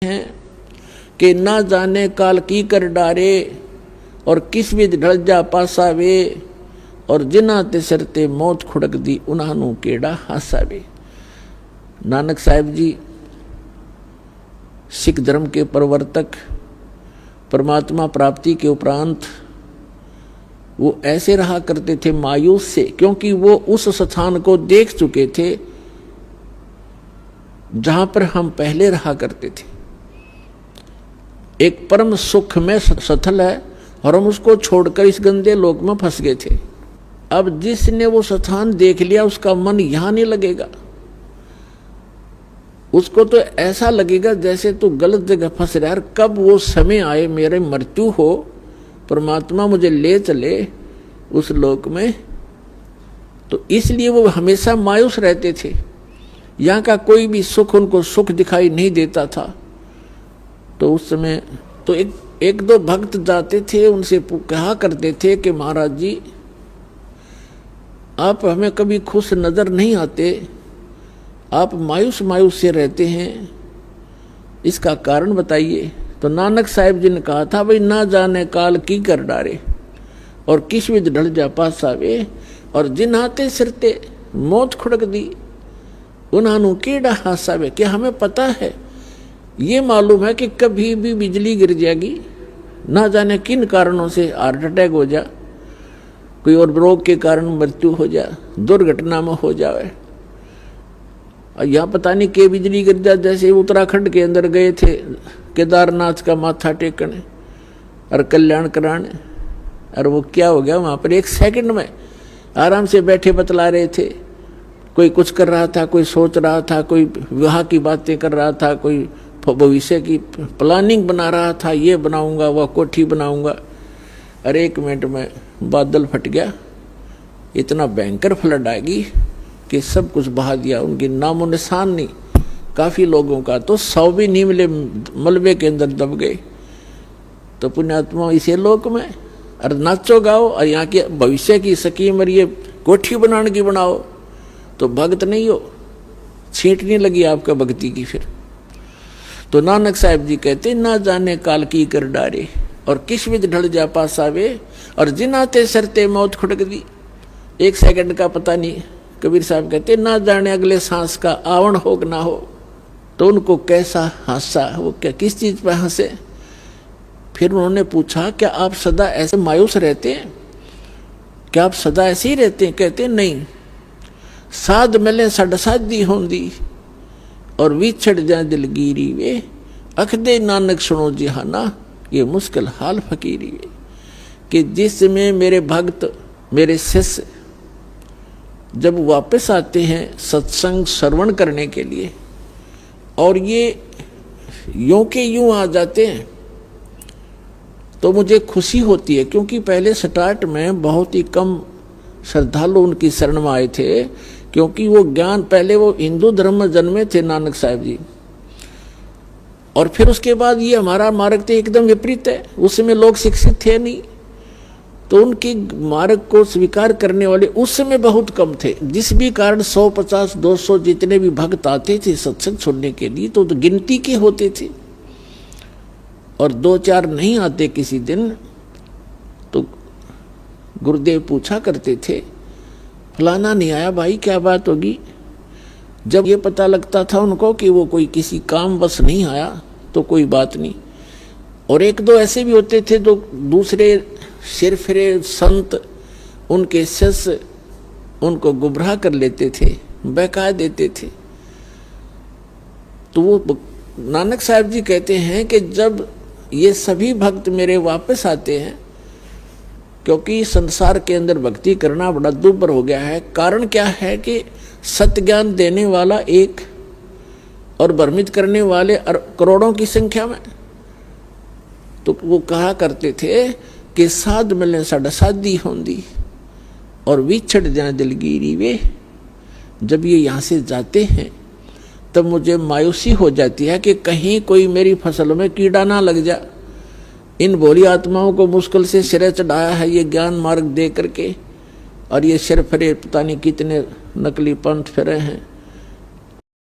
हैं कि ना जाने काल की कर डारे और किस विध ढल जा पासावे और जिना ते सरते मौत खुड़क दी उन्हानू केड़ा हासावे। नानक साहिब जी सिख धर्म के प्रवर्तक, परमात्मा प्राप्ति के उपरांत वो ऐसे रहा करते थे मायूस से, क्योंकि वो उस स्थान को देख चुके थे जहां पर हम पहले रहा करते थे। एक परम सुख में स्थल है और हम उसको छोड़कर इस गंदे लोक में फंस गए थे। अब जिसने वो स्थान देख लिया उसका मन यहां नहीं लगेगा, उसको तो ऐसा लगेगा जैसे तू गलत जगह फंस रहा है। कब वो समय आए मेरे मृत्यु हो, परमात्मा मुझे ले चले उस लोक में, तो इसलिए वो हमेशा मायूस रहते थे। यहाँ का कोई भी सुख उनको सुख दिखाई नहीं देता था। तो उस समय तो एक दो भक्त जाते थे, उनसे कहा करते थे कि महाराज जी आप हमें कभी खुश नजर नहीं आते, आप मायूस मायूस से रहते हैं, इसका कारण बताइए। तो नानक साहिब जी ने कहा था भाई ना जाने काल की कर डारे और किस विध ढल जा पासावे और जिन हाथे सिरते मौत खुड़क दी उन्हानू केड़ा हासावे। क्या हमें पता है, ये मालूम है कि कभी भी बिजली गिर जाएगी, ना जाने किन कारणों से हार्ट अटैक हो जा, कोई और रोग के कारण मृत्यु हो जा, दुर्घटना में हो जाए। और यहाँ पता नहीं के बिजली गिर जा। जैसे उत्तराखंड के अंदर गए थे केदारनाथ का माथा टेकने और कल्याण कराने, और वो क्या हो गया वहाँ पर 1 सेकंड में आराम से बैठे बतला रहे थे। कोई कुछ कर रहा था, कोई सोच रहा था, कोई विवाह की बातें कर रहा था, कोई भविष्य की प्लानिंग बना रहा था, ये बनाऊंगा वह कोठी बनाऊंगा। अरे 1 मिनट में बादल फट गया, इतना भयंकर फ्लड आएगी कि सब कुछ बहा दिया, उनकी नामो निशान नहीं। काफ़ी लोगों का तो 100 भी नहीं मिले, मलबे के अंदर दब गए। तो पुण्यात्मा इसे लोक में और नाचो गाओ और यहाँ के भविष्य की स्कीम और ये कोठी बनाने की बनाओ, तो भक्त नहीं हो, छींट नहीं लगी आपका भक्ति की। फिर तो नानक साहिब जी कहते ना जाने काल की कर डारे और किस विध ढल जा पासावे और जिनाते सरते मौत खुड़क दी। 1 सेकंड का पता नहीं। कबीर साहब कहते ना जाने अगले सांस का आवण हो ना हो। तो उनको कैसा हंसा, वो क्या किस चीज पर हंसे। फिर उन्होंने पूछा क्या आप सदा ऐसे मायूस रहते हैं, क्या आप सदा ऐसे ही रहते हैं? कहते नहीं, साध मिले सड़ साधी होंदी और विछड़ जाए दिलगीरी वे, अखदे नानक सुनो जिहाना ये मुश्किल हाल फकीरी वे। कि जिसमें मेरे भक्त मेरे शिष्य जब वापस आते हैं सत्संग श्रवण करने के लिए और ये यूं के यूं आ जाते हैं तो मुझे खुशी होती है, क्योंकि पहले स्टार्ट में बहुत ही कम श्रद्धालु उनकी शरण में आए थे, क्योंकि वो ज्ञान पहले वो हिंदू धर्म में जन्मे थे नानक साहिब जी, और फिर उसके बाद ये हमारा मार्ग तो एकदम विपरीत है। उसमें लोग शिक्षित थे नहीं, तो उनके मार्ग को स्वीकार करने वाले उस समय बहुत कम थे, जिस भी कारण 150-200 जितने भी भक्त आते थे सत्संग सुनने के लिए तो गिनती के होते थे, और 2-4 नहीं आते किसी दिन। तो गुरुदेव पूछा करते थे फलाना नहीं आया भाई, क्या बात होगी। जब ये पता लगता था उनको कि वो कोई किसी काम बस नहीं आया तो कोई बात नहीं। और 1-2 ऐसे भी होते थे जो दूसरे सिरफिरे संत उनके शिष्य उनको गुमराह कर लेते थे, बहका देते थे। तो वो नानक साहिब जी कहते हैं कि जब ये सभी भक्त मेरे वापस आते हैं, क्योंकि संसार के अंदर भक्ति करना बड़ा दुर्भर हो गया है। कारण क्या है कि सत्य ज्ञान देने वाला एक और भ्रमित करने वाले करोड़ों की संख्या में। तो वो कहा करते थे कि साध मिले साढ़ा साधी होंदी और विछड़ जाए दिलगीरी वे। जब ये यहाँ से जाते हैं तब मुझे मायूसी हो जाती है कि कहीं कोई मेरी फसल में कीड़ा ना लग जा। इन भोली आत्माओं को मुश्किल से सिरे चढ़ाया है ये ज्ञान मार्ग दे करके, और ये सिर फिरे पता नहीं कितने नकली पंथ फिरे हैं।